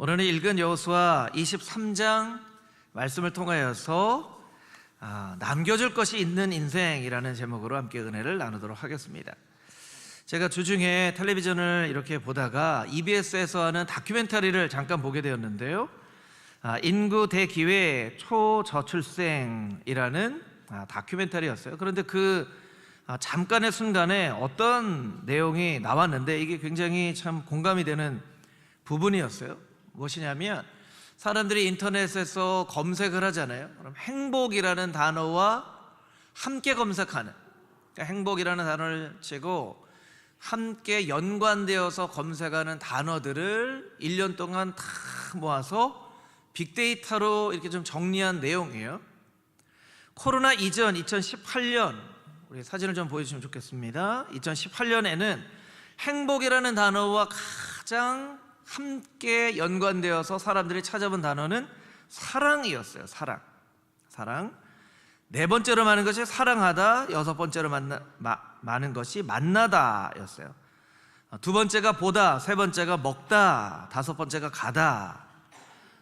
오늘 읽은 여호수아 23장 말씀을 통하여서 남겨줄 것이 있는 인생이라는 제목으로 함께 은혜를 나누도록 하겠습니다. 제가 주중에 텔레비전을 이렇게 보다가 EBS에서 하는 다큐멘터리를 잠깐 보게 되었는데요, 인구 대기회 초저출생이라는 다큐멘터리였어요. 그런데 그 잠깐의 순간에 어떤 내용이 나왔는데 이게 굉장히 참 공감이 되는 부분이었어요. 무엇이냐면 사람들이 인터넷에서 검색을 하잖아요. 그럼 행복이라는 단어와 함께 검색하는, 그러니까 행복이라는 단어를 치고 함께 연관되어서 검색하는 단어들을 1년 동안 다 모아서 빅데이터로 이렇게 좀 정리한 내용이에요. 코로나 이전 2018년, 우리 사진을 좀 보여주시면 좋겠습니다. 2018년에는 행복이라는 단어와 가장 함께 연관되어서 사람들이 찾아본 단어는 사랑이었어요. 사랑. 네 번째로 많은 것이 사랑하다, 여섯 번째로 많은 것이 만나다 였어요. 두 번째가 보다, 세 번째가 먹다, 다섯 번째가 가다.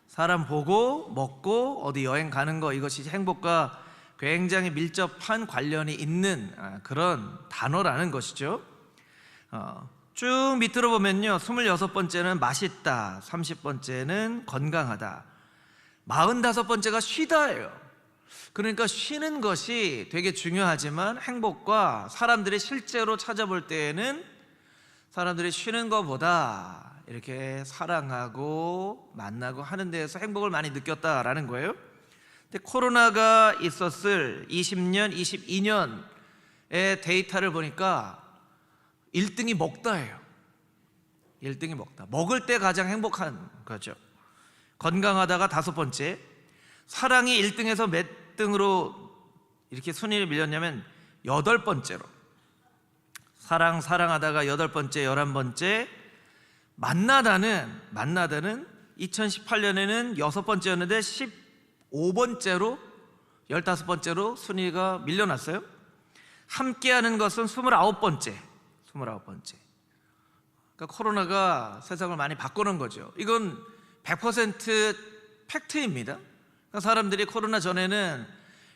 사람 보고 먹고 어디 여행 가는 거, 이것이 행복과 굉장히 밀접한 관련이 있는 그런 단어라는 것이죠. 쭉 밑으로 보면요, 26번째는 맛있다, 30번째는 건강하다, 45번째가 쉬다예요. 그러니까 쉬는 것이 되게 중요하지만 행복과 사람들이 실제로 찾아볼 때에는 사람들이 쉬는 것보다 이렇게 사랑하고 만나고 하는 데에서 행복을 많이 느꼈다라는 거예요. 근데 코로나가 있었을 20년, 22년의 데이터를 보니까 1등이 먹다예요. 1등이 먹다. 먹을 때 가장 행복한 거죠. 건강하다가 다섯 번째, 사랑이 1등에서 몇 등으로 이렇게 순위를 밀렸냐면 여덟 번째로, 사랑하다가 여덟 번째, 11번째, 만나다는 2018년에는 여섯 번째였는데 15번째로, 15번째로 순위가 밀려났어요. 함께하는 것은 29번째. 그러니까 코로나가 세상을 많이 바꾸는 거죠. 이건 100% 팩트입니다. 그러니까 사람들이 코로나 전에는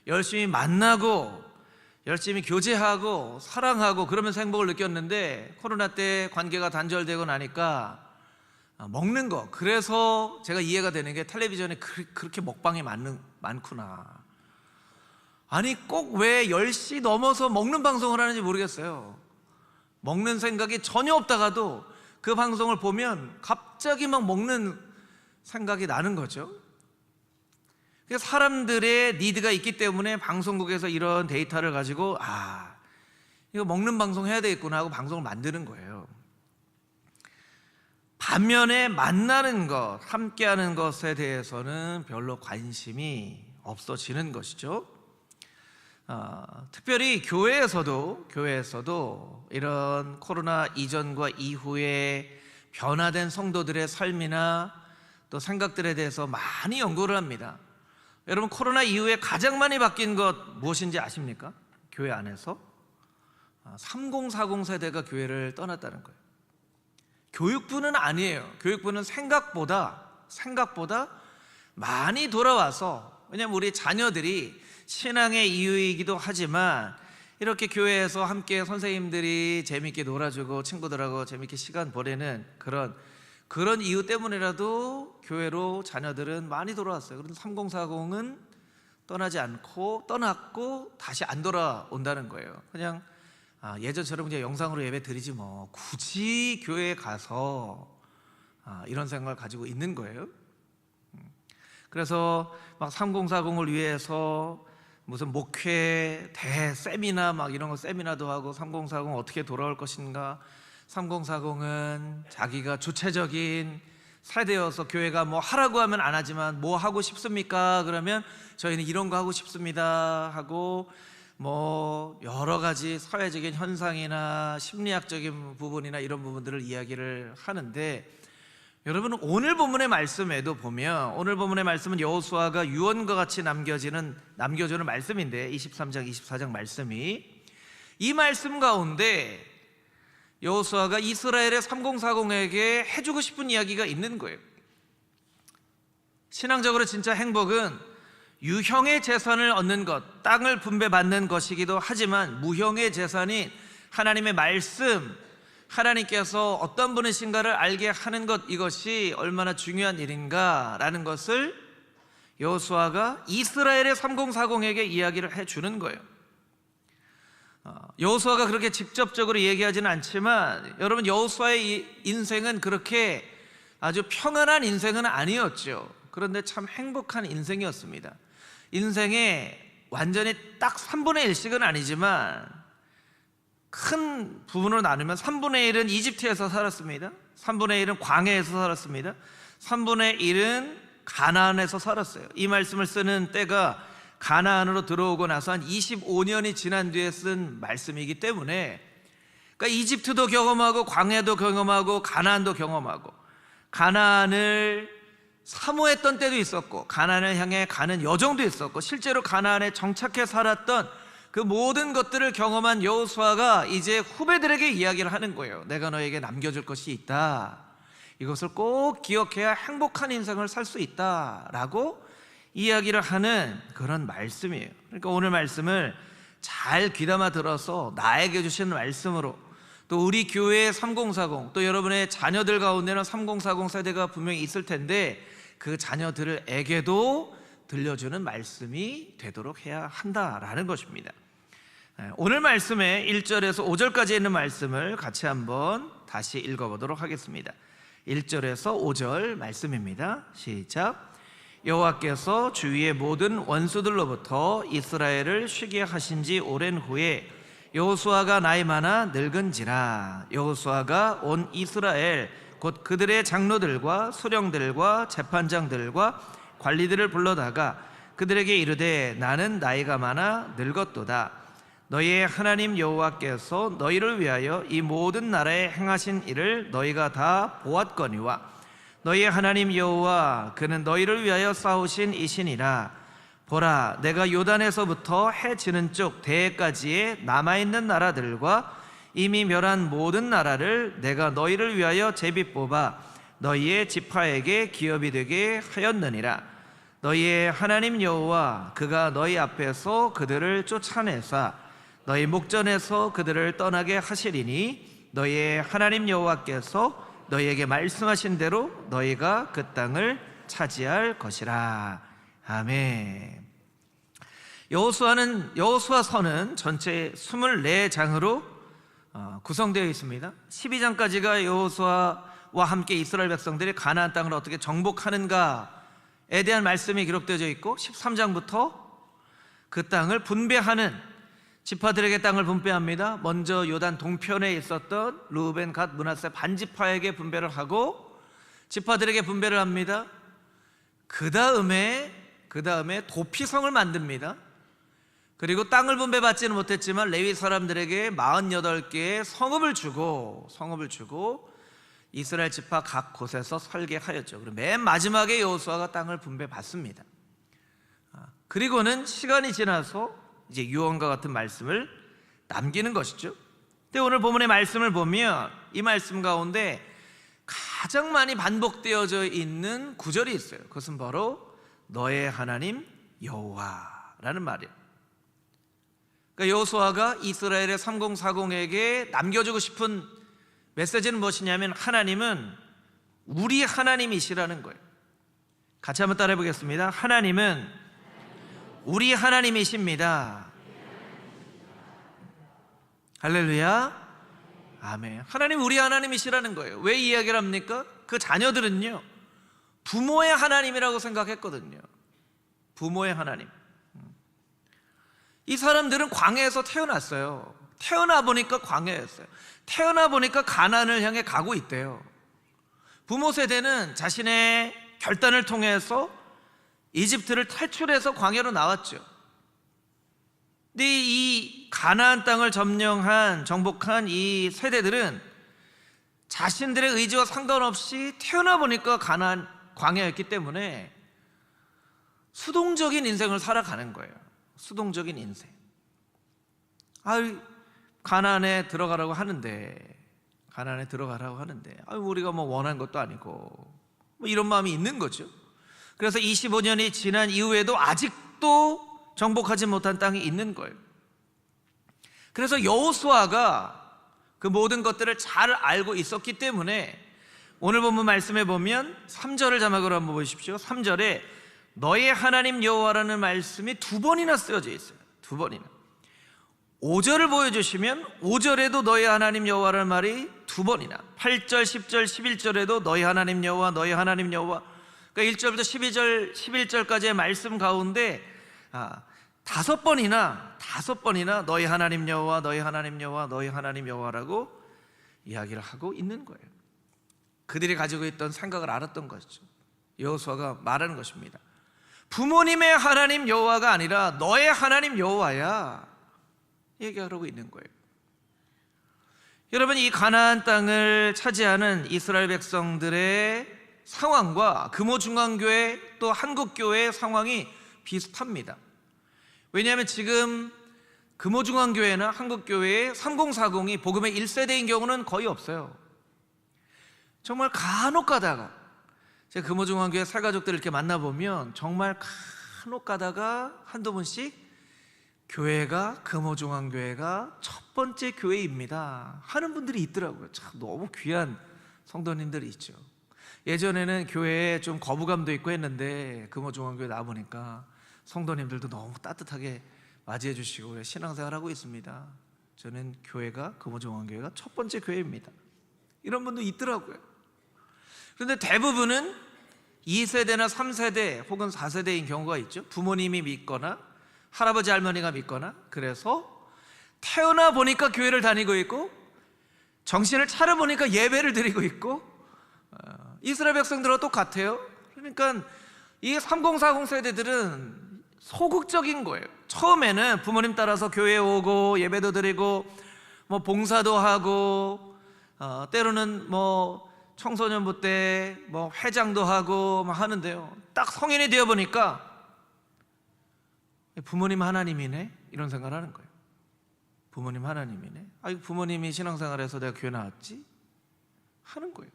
열심히 만나고 열심히 교제하고 사랑하고 그러면서 행복을 느꼈는데 코로나 때 관계가 단절되고 나니까 먹는 거, 그래서 제가 이해가 되는 게 텔레비전에 그렇게 먹방이 많구나. 아니 꼭 왜 10시 넘어서 먹는 방송을 하는지 모르겠어요. 먹는 생각이 전혀 없다가도 그 방송을 보면 갑자기 막 먹는 생각이 나는 거죠. 그래서 사람들의 니드가 있기 때문에 방송국에서 이런 데이터를 가지고 이거 먹는 방송 해야 되겠구나 하고 방송을 만드는 거예요. 반면에 만나는 것, 함께하는 것에 대해서는 별로 관심이 없어지는 것이죠. 특별히 교회에서도 이런 코로나 이전과 이후에 변화된 성도들의 삶이나 또 생각들에 대해서 많이 연구를 합니다. 여러분, 코로나 이후에 가장 많이 바뀐 것 무엇인지 아십니까? 교회 안에서 3040 세대가 교회를 떠났다는 거예요. 교육부는 아니에요. 교육부는 생각보다 많이 돌아와서, 왜냐하면 우리 자녀들이 신앙의 이유이기도 하지만 이렇게 교회에서 함께 선생님들이 재밌게 놀아주고 친구들하고 재밌게 시간 보내는 그런 이유 때문이라도 교회로 자녀들은 많이 돌아왔어요. 그런데 3040은 떠났고 다시 안 돌아온다는 거예요. 그냥 예전처럼 그냥 영상으로 예배 드리지 뭐 굳이 교회에 가서 이런 생각을 가지고 있는 거예요. 그래서 막 3040을 위해서 무슨 목회 대세미나 막 이런 거 세미나도 하고 3040 어떻게 돌아올 것인가, 3040은 자기가 주체적인 세대여서 교회가 뭐 하라고 하면 안 하지만 뭐 하고 싶습니까? 그러면 저희는 이런 거 하고 싶습니다 하고 뭐 여러 가지 사회적인 현상이나 심리학적인 부분이나 이런 부분들을 이야기를 하는데, 여러분 오늘 본문의 말씀에도 보면, 오늘 본문의 말씀은 여호수아가 유언과 같이 남겨주는 말씀인데 23장 24장 말씀이, 이 말씀 가운데 여호수아가 이스라엘의 3040에게 해주고 싶은 이야기가 있는 거예요. 신앙적으로 진짜 행복은 유형의 재산을 얻는 것, 땅을 분배받는 것이기도 하지만 무형의 재산인 하나님의 말씀, 하나님께서 어떤 분이신가를 알게 하는 것, 이것이 얼마나 중요한 일인가라는 것을 여호수아가 이스라엘의 3040에게 이야기를 해주는 거예요. 여호수아가 그렇게 직접적으로 얘기하지는 않지만 여러분, 여호수아의 인생은 그렇게 아주 평안한 인생은 아니었죠. 그런데 참 행복한 인생이었습니다. 인생에 완전히 딱 3분의 1씩은 아니지만 큰 부분으로 나누면 3분의 1은 이집트에서 살았습니다. 3분의 1은 광야에서 살았습니다. 3분의 1은 가나안에서 살았어요. 이 말씀을 쓰는 때가 가나안으로 들어오고 나서 한 25년이 지난 뒤에 쓴 말씀이기 때문에, 그러니까 이집트도 경험하고 광야도 경험하고 가나안도 경험하고, 가나안을 사모했던 때도 있었고 가나안을 향해 가는 여정도 있었고, 실제로 가나안에 정착해 살았던 그 모든 것들을 경험한 여호수아가 이제 후배들에게 이야기를 하는 거예요. 내가 너에게 남겨줄 것이 있다. 이것을 꼭 기억해야 행복한 인생을 살 수 있다라고 이야기를 하는 그런 말씀이에요. 그러니까 오늘 말씀을 잘 귀담아 들어서 나에게 주신 말씀으로, 또 우리 교회의 3040, 또 여러분의 자녀들 가운데는 3040 세대가 분명히 있을 텐데 그 자녀들에게도 들려주는 말씀이 되도록 해야 한다라는 것입니다. 오늘 말씀의 1절에서 5절까지 있는 말씀을 같이 한번 다시 읽어보도록 하겠습니다. 1절에서 5절 말씀입니다. 시작. 여호와께서 주위의 모든 원수들로부터 이스라엘을 쉬게 하신 지 오랜 후에 여호수아가 나이 많아 늙은지라. 여호수아가 온 이스라엘 곧 그들의 장로들과 수령들과 재판장들과 관리들을 불러다가 그들에게 이르되 나는 나이가 많아 늙었도다. 너희의 하나님 여호와께서 너희를 위하여 이 모든 나라에 행하신 일을 너희가 다 보았거니와 너희의 하나님 여호와 그는 너희를 위하여 싸우신 이시니라. 보라, 내가 요단에서부터 해 지는 쪽 대해까지의 남아있는 나라들과 이미 멸한 모든 나라를 내가 너희를 위하여 제비 뽑아 너희의 지파에게 기업이 되게 하였느니라. 너희의 하나님 여호와 그가 너희 앞에서 그들을 쫓아내사 너희 목전에서 그들을 떠나게 하시리니 너희의 하나님 여호와께서 너희에게 말씀하신 대로 너희가 그 땅을 차지할 것이라. 아멘. 여호수아서는 전체 24장으로 구성되어 있습니다. 12장까지가 여호수아와 함께 이스라엘 백성들이 가나안 땅을 어떻게 정복하는가에 대한 말씀이 기록되어 있고, 13장부터 그 땅을 분배하는, 지파들에게 땅을 분배합니다. 먼저 요단 동편에 있었던 르우벤, 갓, 므낫세 반지파에게 분배를 하고 지파들에게 분배를 합니다. 그 다음에 도피성을 만듭니다. 그리고 땅을 분배받지는 못했지만 레위 사람들에게 48개의 성읍을 주고 이스라엘 지파 각 곳에서 설계하였죠. 그리고 맨 마지막에 여호수아가 땅을 분배받습니다. 그리고는 시간이 지나서 이제 유언과 같은 말씀을 남기는 것이죠. 근데 오늘 본문의 말씀을 보면 이 말씀 가운데 가장 많이 반복되어져 있는 구절이 있어요. 그것은 바로 너의 하나님 여호와라는 말이에요. 그러니까 여호수아가 이스라엘의 3040에게 남겨주고 싶은 메시지는 무엇이냐면 하나님은 우리 하나님이시라는 거예요. 같이 한번 따라해 보겠습니다. 하나님은 우리 하나님이십니다. 할렐루야. 아멘. 하나님 우리 하나님이시라는 거예요. 왜 이 이야기를 합니까? 그 자녀들은요 부모의 하나님이라고 생각했거든요. 부모의 하나님. 이 사람들은 광야에서 태어났어요. 태어나 보니까 광야였어요. 태어나 보니까 가나안을 향해 가고 있대요. 부모 세대는 자신의 결단을 통해서 이집트를 탈출해서 광야로 나왔죠. 근데 이 가나안 땅을 정복한 이 세대들은 자신들의 의지와 상관없이 태어나 보니까 가나안 광야였기 때문에 수동적인 인생을 살아가는 거예요. 수동적인 인생. 가나안에 들어가라고 하는데 우리가 뭐 원한 것도 아니고 뭐 이런 마음이 있는 거죠. 그래서 25년이 지난 이후에도 아직도 정복하지 못한 땅이 있는 거예요. 그래서 여호수아가 그 모든 것들을 잘 알고 있었기 때문에 오늘 본문 말씀에 보면 3절을 자막으로 한번 보십시오. 3절에 너의 하나님 여호와라는 말씀이 2번이나 쓰여져 있어요. 2번이나. 5절을 보여주시면 5절에도 너의 하나님 여호와라는 말이 2번이나, 8절, 10절, 11절에도 너의 하나님 여호와, 너의 하나님 여호와. 그러니까 1절부터 11절까지의 말씀 가운데 5번이나 너희 하나님 여호와, 너희 하나님 여호와, 너희 하나님 여호와라고 이야기를 하고 있는 거예요. 그들이 가지고 있던 생각을 알았던 것이죠. 여호수아가 말하는 것입니다. 부모님의 하나님 여호와가 아니라 너의 하나님 여호와야, 얘기하고 있는 거예요. 여러분, 이 가나안 땅을 차지하는 이스라엘 백성들의 상황과 금호중앙교회 또 한국교회의 상황이 비슷합니다. 왜냐하면 지금 금호중앙교회나 한국교회의 3040이 복음의 1세대인 경우는 거의 없어요. 정말 간혹 가다가, 제가 금호중앙교회 살가족들 이렇게 만나보면 정말 간혹 가다가 한두 번씩 교회가, 금호중앙교회가 첫 번째 교회입니다 하는 분들이 있더라고요. 참 너무 귀한 성도님들이 있죠. 예전에는 교회에 좀 거부감도 있고 했는데 금호중앙교회 나와보니까 성도님들도 너무 따뜻하게 맞이해 주시고 신앙생활하고 있습니다. 저는 교회가, 금호중앙교회가 첫 번째 교회입니다, 이런 분도 있더라고요. 그런데 대부분은 2세대나 3세대 혹은 4세대인 경우가 있죠. 부모님이 믿거나 할아버지 할머니가 믿거나, 그래서 태어나 보니까 교회를 다니고 있고 정신을 차려보니까 예배를 드리고 있고, 이스라엘 백성들과 똑같아요. 그러니까 이 3040 세대들은 소극적인 거예요. 처음에는 부모님 따라서 교회에 오고 예배도 드리고 뭐 봉사도 하고 때로는 뭐 청소년부 때 뭐 회장도 하고 막 하는데요, 딱 성인이 되어 보니까 부모님 하나님이네, 이런 생각을 하는 거예요. 부모님 하나님이네, 이거 부모님이 신앙생활해서 내가 교회 나왔지 하는 거예요.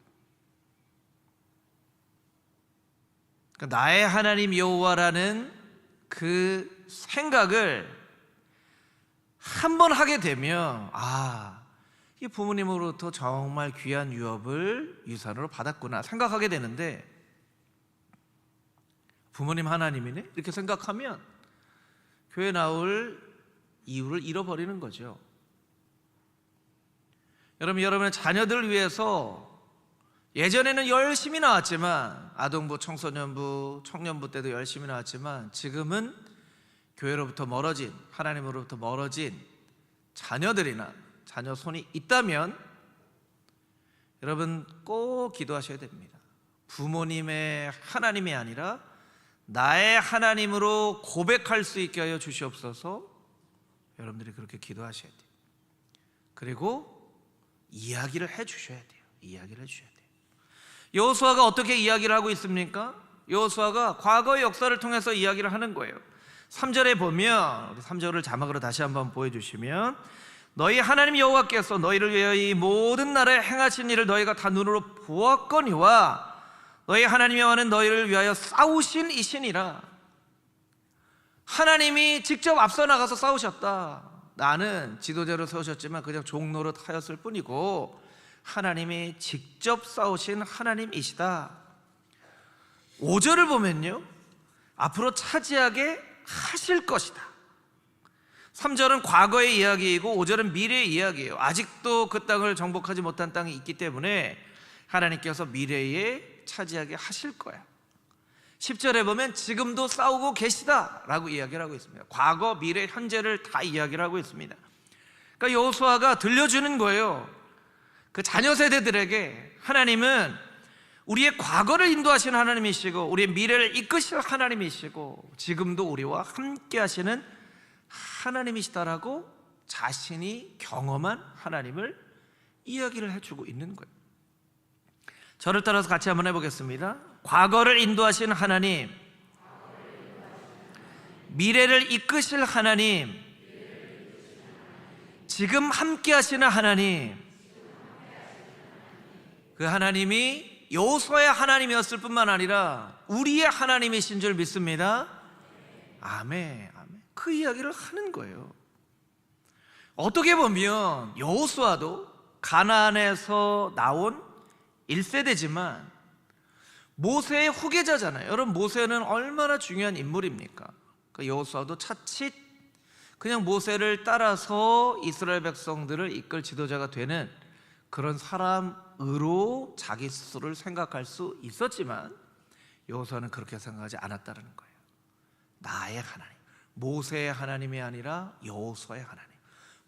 그러니까 나의 하나님 여호와라는 그 생각을 한번 하게 되면 이 부모님으로부터 정말 귀한 유업을 유산으로 받았구나 생각하게 되는데, 부모님 하나님이네 이렇게 생각하면 교회 나올 이유를 잃어버리는 거죠. 여러분의 자녀들을 위해서 예전에는 열심히 나왔지만, 아동부, 청소년부, 청년부 때도 열심히 나왔지만, 지금은 교회로부터 멀어진, 하나님으로부터 멀어진 자녀들이나 자녀 손이 있다면 여러분 꼭 기도하셔야 됩니다. 부모님의 하나님이 아니라 나의 하나님으로 고백할 수 있게 하여 주시옵소서. 여러분들이 그렇게 기도하셔야 돼요. 그리고 이야기를 해 주셔야 돼요. 이야기를 해 주셔야 돼요. 여호수아가 어떻게 이야기를 하고 있습니까? 여호수아가 과거의 역사를 통해서 이야기를 하는 거예요. 3절에 보면, 우리 3절을 자막으로 다시 한번 보여주시면, 너희 하나님 여호와께서 너희를 위하여 이 모든 나라에 행하신 일을 너희가 다 눈으로 보았거니와 너희 하나님 여호와는 너희를 위하여 싸우신 이시니라. 하나님이 직접 앞서 나가서 싸우셨다. 나는 지도자로 세우셨지만 그냥 종노릇 하였을 뿐이고 하나님이 직접 싸우신 하나님이시다. 5절을 보면요, 앞으로 차지하게 하실 것이다. 3절은 과거의 이야기이고 5절은 미래의 이야기예요. 아직도 그 땅을 정복하지 못한 땅이 있기 때문에 하나님께서 미래에 차지하게 하실 거야. 10절에 보면 지금도 싸우고 계시다 라고 이야기를 하고 있습니다. 과거, 미래, 현재를 다 이야기를 하고 있습니다. 그러니까 여호수아가 들려주는 거예요. 그 자녀 세대들에게 하나님은 우리의 과거를 인도하시는 하나님이시고 우리의 미래를 이끄실 하나님이시고 지금도 우리와 함께 하시는 하나님이시다라고 자신이 경험한 하나님을 이야기를 해주고 있는 거예요. 저를 따라서 같이 한번 해보겠습니다. 과거를 인도하시는 하나님, 미래를 이끄실 하나님, 지금 함께 하시는 하나님, 그 하나님이 여호수아의 하나님이었을 뿐만 아니라 우리의 하나님이신 줄 믿습니다. 아멘. 아멘. 그 이야기를 하는 거예요. 어떻게 보면 여호수아도 가나안에서 나온 1세대지만 모세의 후계자잖아요. 여러분, 모세는 얼마나 중요한 인물입니까? 그 여호수아도 차칫 그냥 모세를 따라서 이스라엘 백성들을 이끌 지도자가 되는 그런 사람으로 자기 스스로를 생각할 수 있었지만 여호수아는 그렇게 생각하지 않았다는 거예요. 나의 하나님, 모세의 하나님이 아니라 여호수아의 하나님,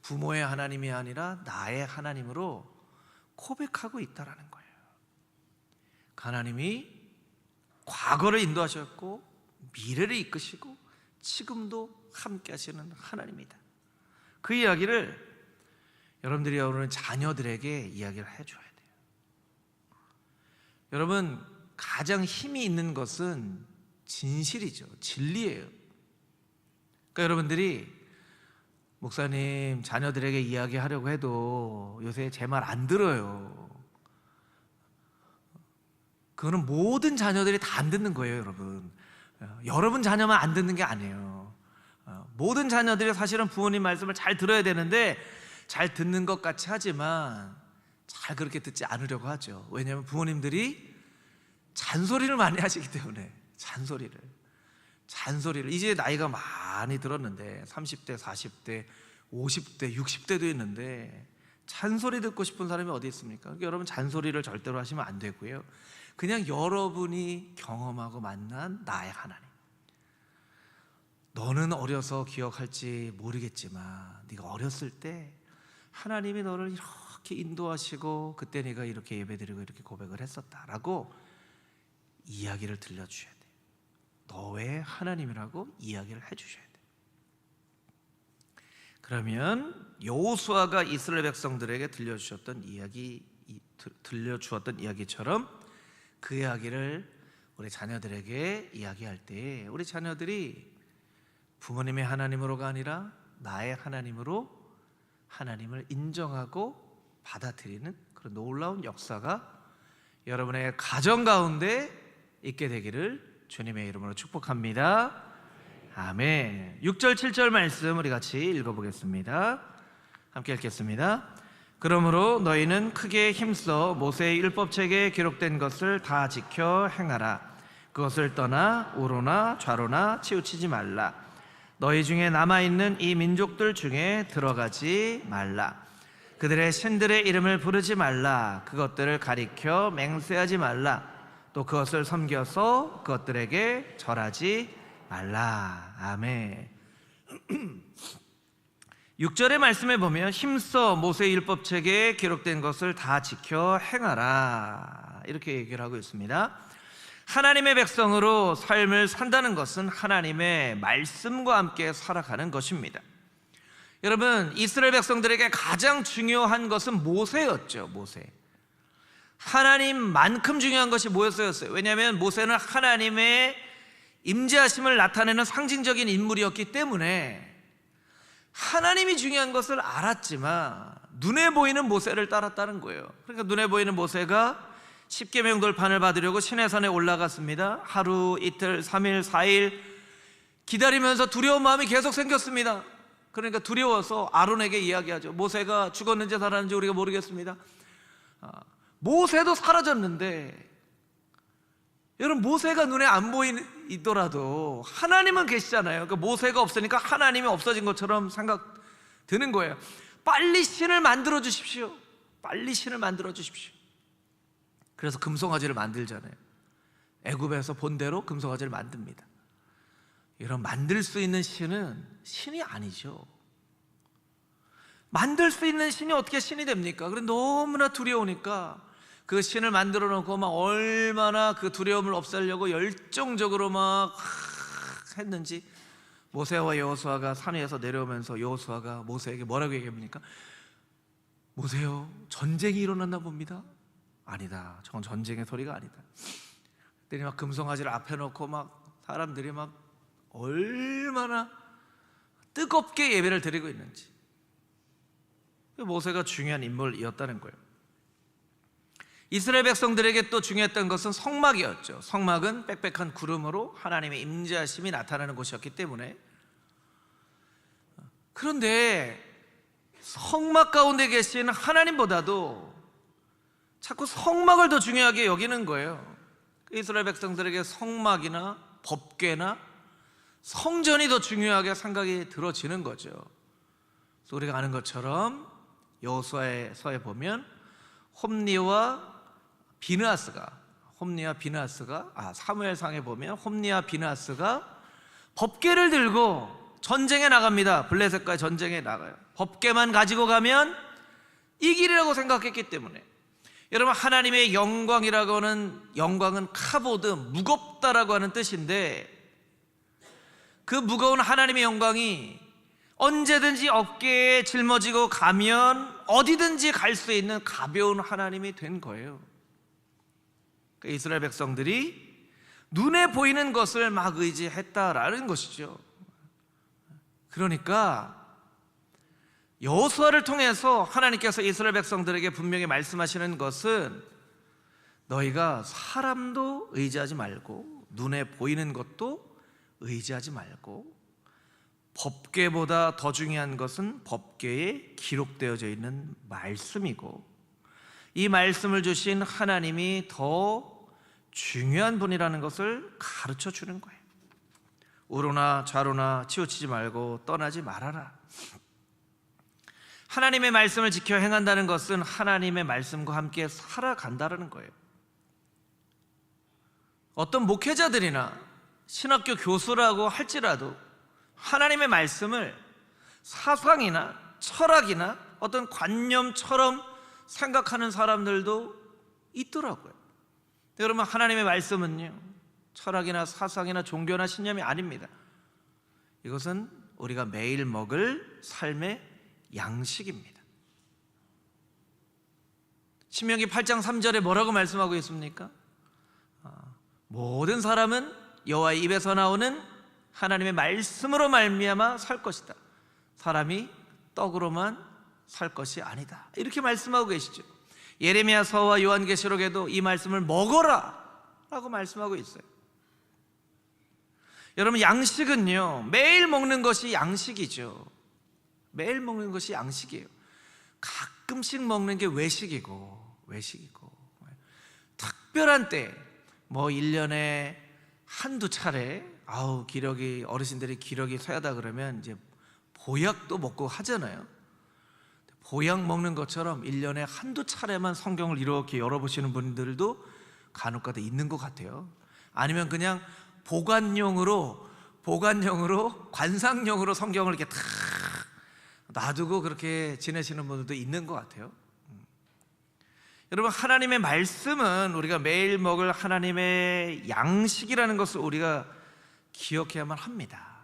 부모의 하나님이 아니라 나의 하나님으로 고백하고 있다라는 거예요. 하나님이 과거를 인도하셨고 미래를 이끄시고 지금도 함께 하시는 하나님이다. 그 이야기를 여러분들이 오늘 자녀들에게 이야기를 해줘야 돼요. 여러분, 가장 힘이 있는 것은 진실이죠. 진리예요. 그러니까 여러분들이 목사님, 자녀들에게 이야기하려고 해도 요새 제 말 안 들어요. 그거는 모든 자녀들이 다 안 듣는 거예요, 여러분. 여러분 자녀만 안 듣는 게 아니에요. 모든 자녀들이 사실은 부모님 말씀을 잘 들어야 되는데 잘 듣는 것 같이 하지만 잘 그렇게 듣지 않으려고 하죠. 왜냐하면 부모님들이 잔소리를 많이 하시기 때문에. 잔소리를 이제 나이가 많이 들었는데 30대, 40대, 50대, 60대도 있는데 잔소리 듣고 싶은 사람이 어디 있습니까? 그러니까 여러분, 잔소리를 절대로 하시면 안 되고요. 그냥 여러분이 경험하고 만난 나의 하나님. 너는 어려서 기억할지 모르겠지만 네가 어렸을 때 하나님이 너를 이렇게 인도하시고 그때 네가 이렇게 예배드리고 이렇게 고백을 했었다라고 이야기를 들려주셔야 돼요. 너의 하나님이라고 이야기를 해주셔야 돼요. 그러면 여호수아가 이스라엘 백성들에게 들려주었던 이야기처럼 그 이야기를 우리 자녀들에게 이야기할 때 우리 자녀들이 부모님의 하나님으로가 아니라 나의 하나님으로 하나님을 인정하고 받아들이는 그런 놀라운 역사가 여러분의 가정 가운데 있게 되기를 주님의 이름으로 축복합니다. 아멘. 6절 7절 말씀 우리 같이 읽어보겠습니다. 함께 읽겠습니다. 그러므로 너희는 크게 힘써 모세의 율법책에 기록된 것을 다 지켜 행하라. 그것을 떠나 우로나 좌로나 치우치지 말라. 너희 중에 남아있는 이 민족들 중에 들어가지 말라. 그들의 신들의 이름을 부르지 말라. 그것들을 가리켜 맹세하지 말라. 또 그것을 섬겨서 그것들에게 절하지 말라. 아멘. 6절의 말씀에 보면 힘써 모세의 율법책에 기록된 것을 다 지켜 행하라 이렇게 얘기를 하고 있습니다. 하나님의 백성으로 삶을 산다는 것은 하나님의 말씀과 함께 살아가는 것입니다. 여러분, 이스라엘 백성들에게 가장 중요한 것은 모세였죠. 모세. 하나님만큼 중요한 것이 뭐였어요? 왜냐하면 모세는 하나님의 임재하심을 나타내는 상징적인 인물이었기 때문에 하나님이 중요한 것을 알았지만 눈에 보이는 모세를 따랐다는 거예요. 그러니까 눈에 보이는 모세가 십계명 돌판을 받으려고 시내산에 올라갔습니다. 하루, 이틀, 3일, 4일 기다리면서 두려운 마음이 계속 생겼습니다. 그러니까 두려워서 아론에게 이야기하죠. 모세가 죽었는지 살았는지 우리가 모르겠습니다. 모세도 사라졌는데 여러분, 모세가 눈에 안 보이더라도 하나님은 계시잖아요. 그러니까 모세가 없으니까 하나님이 없어진 것처럼 생각 드는 거예요. 빨리 신을 만들어 주십시오. 빨리 신을 만들어 주십시오. 그래서 금송아지를 만들잖아요. 애굽에서 본대로 금송아지를 만듭니다. 이런 만들 수 있는 신은 신이 아니죠. 만들 수 있는 신이 어떻게 신이 됩니까? 그래 너무나 두려우니까 그 신을 만들어 놓고 막 얼마나 그 두려움을 없애려고 열정적으로 막 했는지 모세와 여호수아가 산 위에서 내려오면서 여호수아가 모세에게 뭐라고 얘기합니까? 모세요, 전쟁이 일어났나 봅니다. 아니다, 저건 전쟁의 소리가 아니다. 그랬더니 막 금송아지를 앞에 놓고 막 사람들이 막 얼마나 뜨겁게 예배를 드리고 있는지. 모세가 중요한 인물이었다는 거예요. 이스라엘 백성들에게 또 중요했던 것은 성막이었죠. 성막은 빽빽한 구름으로 하나님의 임재하심이 나타나는 곳이었기 때문에. 그런데 성막 가운데 계신 하나님보다도 자꾸 성막을 더 중요하게 여기는 거예요. 이스라엘 백성들에게 성막이나 법궤나 성전이 더 중요하게 생각이 들어지는 거죠. 그래서 우리가 아는 것처럼 여호수아서에 보면 홈리와 비느하스가 사무엘상에 보면 홈리와 비느하스가 법궤를 들고 전쟁에 나갑니다. 블레셋과의 전쟁에 나가요. 법궤만 가지고 가면 이길이라고 생각했기 때문에. 여러분, 하나님의 영광이라고 하는, 영광은 카보드, 무겁다라고 하는 뜻인데, 그 무거운 하나님의 영광이 언제든지 어깨에 짊어지고 가면 어디든지 갈 수 있는 가벼운 하나님이 된 거예요. 이스라엘 백성들이 눈에 보이는 것을 막 의지했다라는 것이죠. 그러니까 여호수아를 통해서 하나님께서 이스라엘 백성들에게 분명히 말씀하시는 것은 너희가 사람도 의지하지 말고 눈에 보이는 것도 의지하지 말고 법궤보다 더 중요한 것은 법궤에 기록되어져 있는 말씀이고 이 말씀을 주신 하나님이 더 중요한 분이라는 것을 가르쳐 주는 거예요. 우로나 좌로나 치우치지 말고 떠나지 말아라. 하나님의 말씀을 지켜 행한다는 것은 하나님의 말씀과 함께 살아간다는 거예요. 어떤 목회자들이나 신학교 교수라고 할지라도 하나님의 말씀을 사상이나 철학이나 어떤 관념처럼 생각하는 사람들도 있더라고요. 여러분, 하나님의 말씀은요, 철학이나 사상이나 종교나 신념이 아닙니다. 이것은 우리가 매일 먹을 삶의 양식입니다. 신명기 8장 3절에 뭐라고 말씀하고 있습니까? 모든 사람은 여호와의 입에서 나오는 하나님의 말씀으로 말미암아 살 것이다. 사람이 떡으로만 살 것이 아니다. 이렇게 말씀하고 계시죠. 예레미야서와 요한계시록에도 이 말씀을 먹어라 라고 말씀하고 있어요. 여러분, 양식은요, 매일 먹는 것이 양식이죠. 매일 먹는 것이 양식이에요. 가끔씩 먹는 게 외식이고 특별한 때, 뭐 1년에 한두 차례 기력이, 어르신들이 기력이 쇠하다 그러면 이제 보약도 먹고 하잖아요. 보약 먹는 것처럼 1년에 한두 차례만 성경을 이렇게 열어보시는 분들도 간혹가다 있는 것 같아요. 아니면 그냥 보관용으로 관상용으로 성경을 이렇게 탁 놔두고 그렇게 지내시는 분들도 있는 것 같아요. 여러분, 하나님의 말씀은 우리가 매일 먹을 하나님의 양식이라는 것을 우리가 기억해야만 합니다.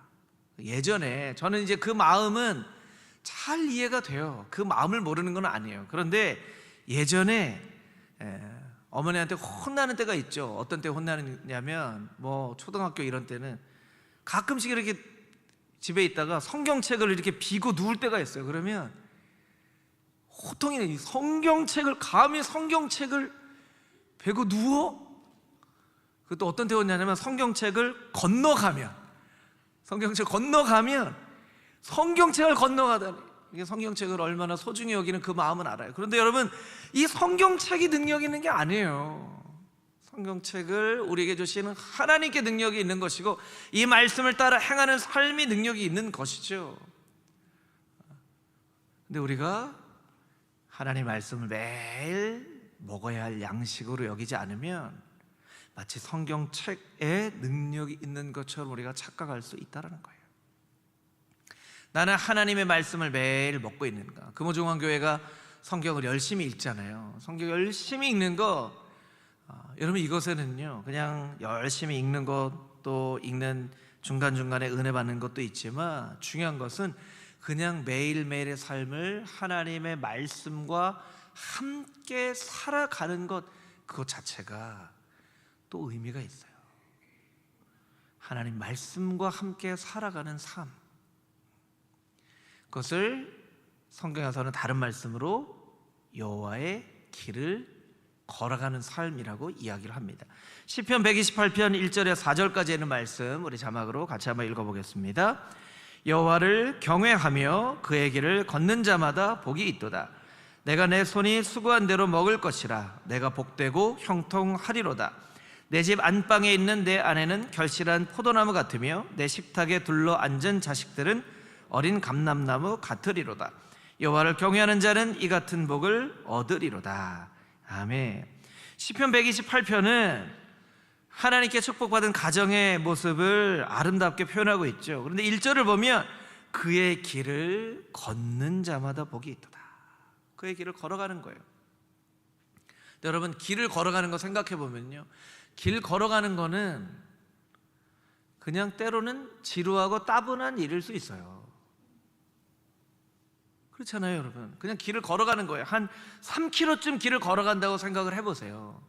예전에 저는 이제 그 마음은 잘 이해가 돼요. 그 마음을 모르는 건 아니에요. 그런데 예전에 어머니한테 혼나는 때가 있죠. 어떤 때 혼나느냐면 뭐 초등학교 이런 때는 가끔씩 이렇게 집에 있다가 성경책을 이렇게 비고 누울 때가 있어요. 그러면 호통이네. 감히 성경책을 베고 누워? 그것도 어떤 때 혼나냐면 성경책을 건너가면 성경책을 건너가다니, 이게 성경책을 얼마나 소중히 여기는 그 마음은 알아요. 그런데 여러분, 이 성경책이 능력 있는 게 아니에요. 성경책을 우리에게 주시는 하나님께 능력이 있는 것이고 이 말씀을 따라 행하는 삶이 능력이 있는 것이죠. 근데 우리가 하나님의 말씀을 매일 먹어야 할 양식으로 여기지 않으면 마치 성경책에 능력이 있는 것처럼 우리가 착각할 수 있다는 거예요. 나는 하나님의 말씀을 매일 먹고 있는가? 금호중앙교회가 성경을 열심히 읽잖아요. 성경 열심히 읽는 거, 여러분, 이것에는요 그냥 열심히 읽는 것도 읽는 중간중간에 은혜 받는 것도 있지만 중요한 것은 그냥 매일매일의 삶을 하나님의 말씀과 함께 살아가는 것, 그것 자체가 또 의미가 있어요. 하나님 말씀과 함께 살아가는 삶, 그것을 성경에서는 다른 말씀으로 여호와의 길을 걸어가는 삶이라고 이야기를 합니다. 시편 128편 1절에 4절까지 있는 말씀 우리 자막으로 같이 한번 읽어보겠습니다. 여호와를 경외하며 그의 길을 걷는 자마다 복이 있도다. 내가 내 손이 수고한 대로 먹을 것이라. 내가 복되고 형통하리로다. 내 집 안방에 있는 내 아내는 결실한 포도나무 같으며 내 식탁에 둘러 앉은 자식들은 어린 감람나무 같으리로다. 여호와를 경외하는 자는 이 같은 복을 얻으리로다. 아멘. 시편 128편은 하나님께 축복받은 가정의 모습을 아름답게 표현하고 있죠. 그런데 1절을 보면 그의 길을 걷는 자마다 복이 있도다. 그의 길을 걸어가는 거예요. 여러분, 길을 걸어가는 거 생각해 보면요, 길 걸어가는 거는 그냥 때로는 지루하고 따분한 일일 수 있어요. 그렇잖아요, 여러분. 그냥 길을 걸어가는 거예요. 한 3km쯤 길을 걸어간다고 생각을 해보세요.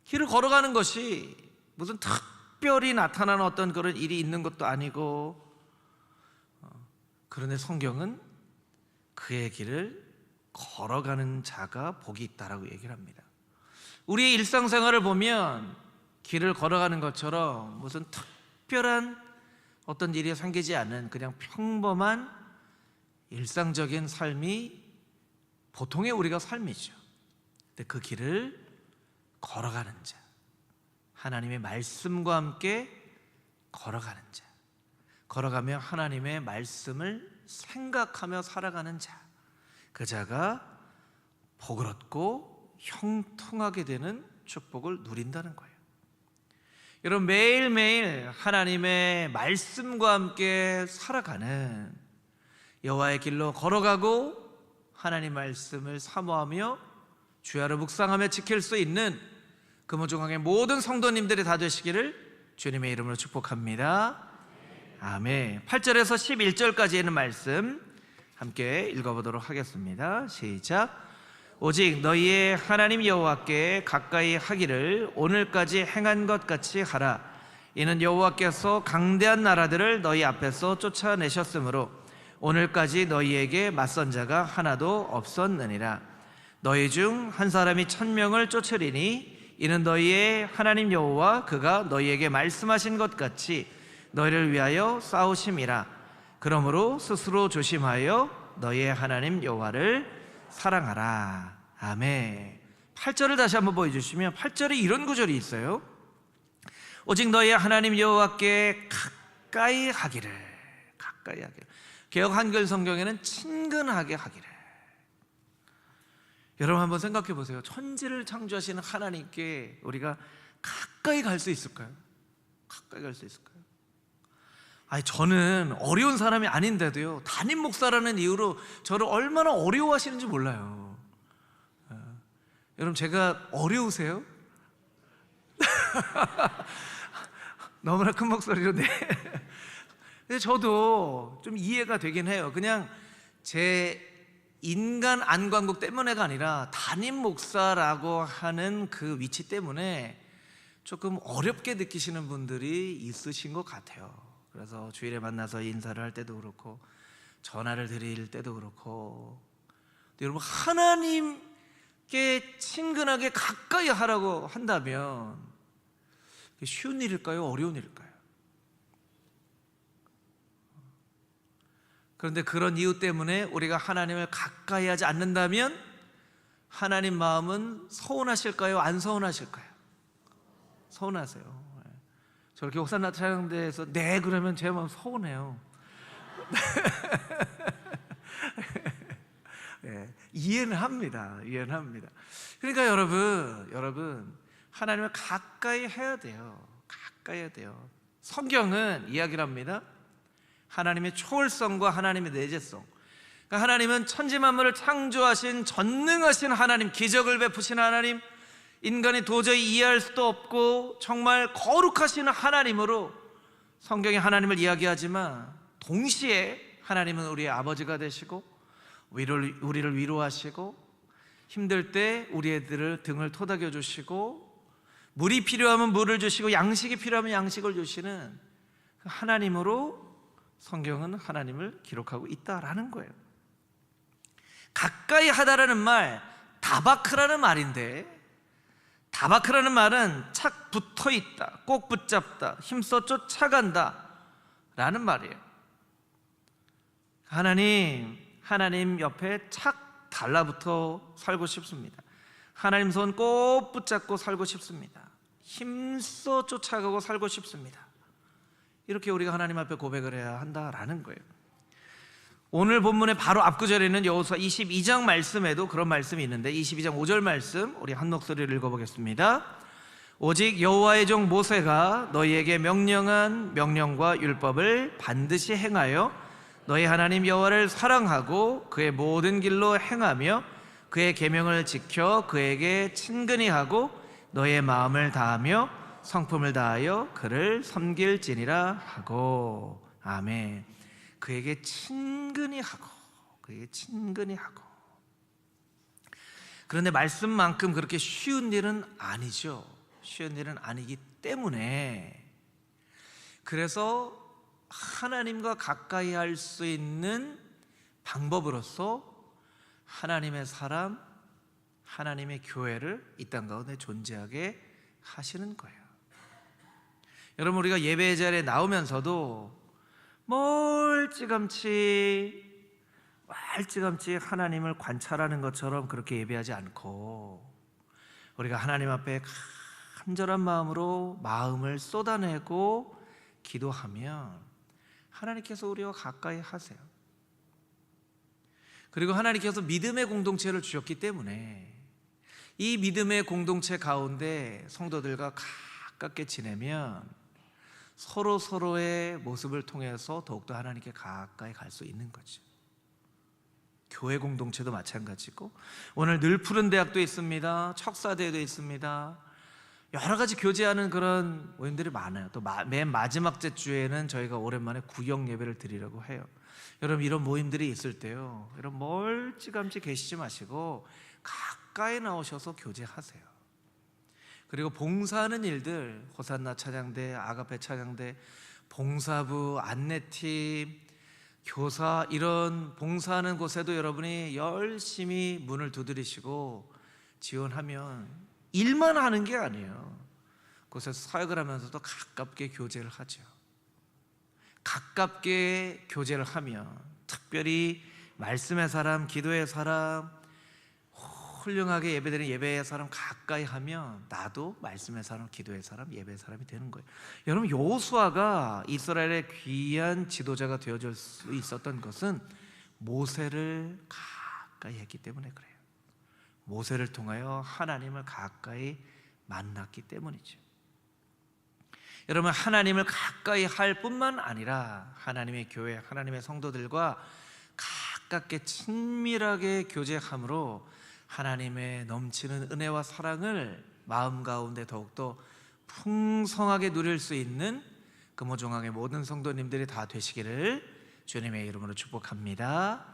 길을 걸어가는 것이 무슨 특별히 나타나는 어떤 그런 일이 있는 것도 아니고, 그런데 성경은 그의 길을 걸어가는 자가 복이 있다라고 얘기를 합니다. 우리의 일상생활을 보면 길을 걸어가는 것처럼 무슨 특별한 어떤 일이 생기지 않은 그냥 평범한 일상적인 삶이 보통의 우리가 삶이죠. 근데 그 길을 걸어가는 자, 하나님의 말씀과 함께 걸어가는 자, 걸어가며 하나님의 말씀을 생각하며 살아가는 자, 그 자가 복을 얻고 형통하게 되는 축복을 누린다는 거예요. 여러분, 매일매일 하나님의 말씀과 함께 살아가는, 여호와의 길로 걸어가고 하나님 말씀을 사모하며 주야로 묵상하며 지킬 수 있는 금호중앙의 모든 성도님들이 다 되시기를 주님의 이름으로 축복합니다. 아멘. 8절에서 11절까지 있는 말씀 함께 읽어보도록 하겠습니다. 시작. 오직 너희의 하나님 여호와께 가까이 하기를 오늘까지 행한 것 같이 하라. 이는 여호와께서 강대한 나라들을 너희 앞에서 쫓아내셨으므로 오늘까지 너희에게 맞선 자가 하나도 없었느니라. 너희 중 한 사람이 1000명을 쫓으리니 이는 너희의 하나님 여호와 그가 너희에게 말씀하신 것 같이 너희를 위하여 싸우심이라. 그러므로 스스로 조심하여 너희의 하나님 여호와를 사랑하라. 아멘. 8절을 다시 한번 보여주시면 8절에 이런 구절이 있어요. 오직 너희의 하나님 여호와께 가까이 하기를. 가까이 하기를. 개역 한글 성경에는 친근하게 하기를. 여러분 한번 생각해 보세요. 천지를 창조하시는 하나님께 우리가 가까이 갈 수 있을까요? 가까이 갈 수 있을까요? 아니, 저는 어려운 사람이 아닌데도요, 담임 목사라는 이유로 저를 얼마나 어려워하시는지 몰라요. 여러분, 제가 어려우세요? 너무나 큰 목소리로. 네. 근데 저도 좀 이해가 되긴 해요. 그냥 제 인간 안광국 때문에가 아니라 담임 목사라고 하는 그 위치 때문에 조금 어렵게 느끼시는 분들이 있으신 것 같아요. 그래서 주일에 만나서 인사를 할 때도 그렇고 전화를 드릴 때도 그렇고. 여러분, 하나님께 친근하게 가까이 하라고 한다면 쉬운 일일까요? 어려운 일일까요? 그런데 그런 이유 때문에 우리가 하나님을 가까이 하지 않는다면 하나님 마음은 서운하실까요? 안 서운하실까요? 서운하세요. 저렇게 옥산 나타나는데서 네 그러면 제 마음 서운해요. 네, 이해는 합니다. 이해는 합니다. 그러니까 여러분 하나님을 가까이 해야 돼요. 가까이 해야 돼요. 성경은 이야기를 합니다. 하나님의 초월성과 하나님의 내재성. 그러니까 하나님은 천지 만물을 창조하신 전능하신 하나님, 기적을 베푸신 하나님, 인간이 도저히 이해할 수도 없고 정말 거룩하신 하나님으로 성경이 하나님을 이야기하지만, 동시에 하나님은 우리의 아버지가 되시고 우리를 위로하시고 힘들 때 우리 애들을 등을 토닥여 주시고 물이 필요하면 물을 주시고 양식이 필요하면 양식을 주시는 하나님으로 성경은 하나님을 기록하고 있다라는 거예요. 가까이 하다라는 말, 다바크라는 말인데, 다바크라는 말은 착 붙어있다, 꼭 붙잡다, 힘써 쫓아간다 라는 말이에요. 하나님 옆에 착 달라붙어 살고 싶습니다. 하나님 손 꼭 붙잡고 살고 싶습니다. 힘써 쫓아가고 살고 싶습니다. 이렇게 우리가 하나님 앞에 고백을 해야 한다라는 거예요. 오늘 본문의 바로 앞구절에 있는 여호수아 22장 말씀에도 그런 말씀이 있는데, 22장 5절 말씀 우리 한 목소리를 읽어보겠습니다. 오직 여호와의 종 모세가 너희에게 명령한 명령과 율법을 반드시 행하여 너희 하나님 여호와를 사랑하고 그의 모든 길로 행하며 그의 계명을 지켜 그에게 친근히 하고 너의 마음을 다하며 성품을 다하여 그를 섬길지니라 하고. 아멘. 그에게 친근히 하고, 그에게 친근히 하고. 그런데 말씀만큼 그렇게 쉬운 일은 아니죠. 쉬운 일은 아니기 때문에, 그래서 하나님과 가까이 할 수 있는 방법으로서 하나님의 사람, 하나님의 교회를 이 땅 가운데 존재하게 하시는 거예요. 여러분, 우리가 예배 자리에 나오면서도 멀찌감치 하나님을 관찰하는 것처럼 그렇게 예배하지 않고, 우리가 하나님 앞에 간절한 마음으로 마음을 쏟아내고 기도하면 하나님께서 우리와 가까이 하세요. 그리고 하나님께서 믿음의 공동체를 주셨기 때문에 이 믿음의 공동체 가운데 성도들과 가깝게 지내면 서로의 모습을 통해서 더욱더 하나님께 가까이 갈 수 있는 거죠. 교회 공동체도 마찬가지고, 오늘 늘 푸른 대학도 있습니다. 척사대회도 있습니다. 여러 가지 교제하는 그런 모임들이 많아요. 또 맨 마지막 주에는 저희가 오랜만에 구역 예배를 드리려고 해요. 여러분, 이런 모임들이 있을 때요, 여러분 멀찌감치 계시지 마시고 가까이 나오셔서 교제하세요. 그리고 봉사하는 일들, 호산나 찬양대, 아가페 찬양대, 봉사부, 안내팀, 교사, 이런 봉사하는 곳에도 여러분이 열심히 문을 두드리시고 지원하면 일만 하는 게 아니에요. 그곳에서 사역을 하면서도 가깝게 교제를 하죠. 가깝게 교제를 하면, 특별히 말씀의 사람, 기도의 사람, 훌륭하게 예배드리는 예배의 사람 가까이 하면 나도 말씀의 사람, 기도의 사람, 예배의 사람이 되는 거예요. 여러분, 여호수아가 이스라엘의 귀한 지도자가 되어줄 수 있었던 것은 모세를 가까이 했기 때문에 그래요. 모세를 통하여 하나님을 가까이 만났기 때문이죠. 여러분, 하나님을 가까이 할 뿐만 아니라 하나님의 교회, 하나님의 성도들과 가깝게 친밀하게 교제함으로 하나님의 넘치는 은혜와 사랑을 마음 가운데 더욱더 풍성하게 누릴 수 있는 금호종항의 모든 성도님들이 다 되시기를 주님의 이름으로 축복합니다.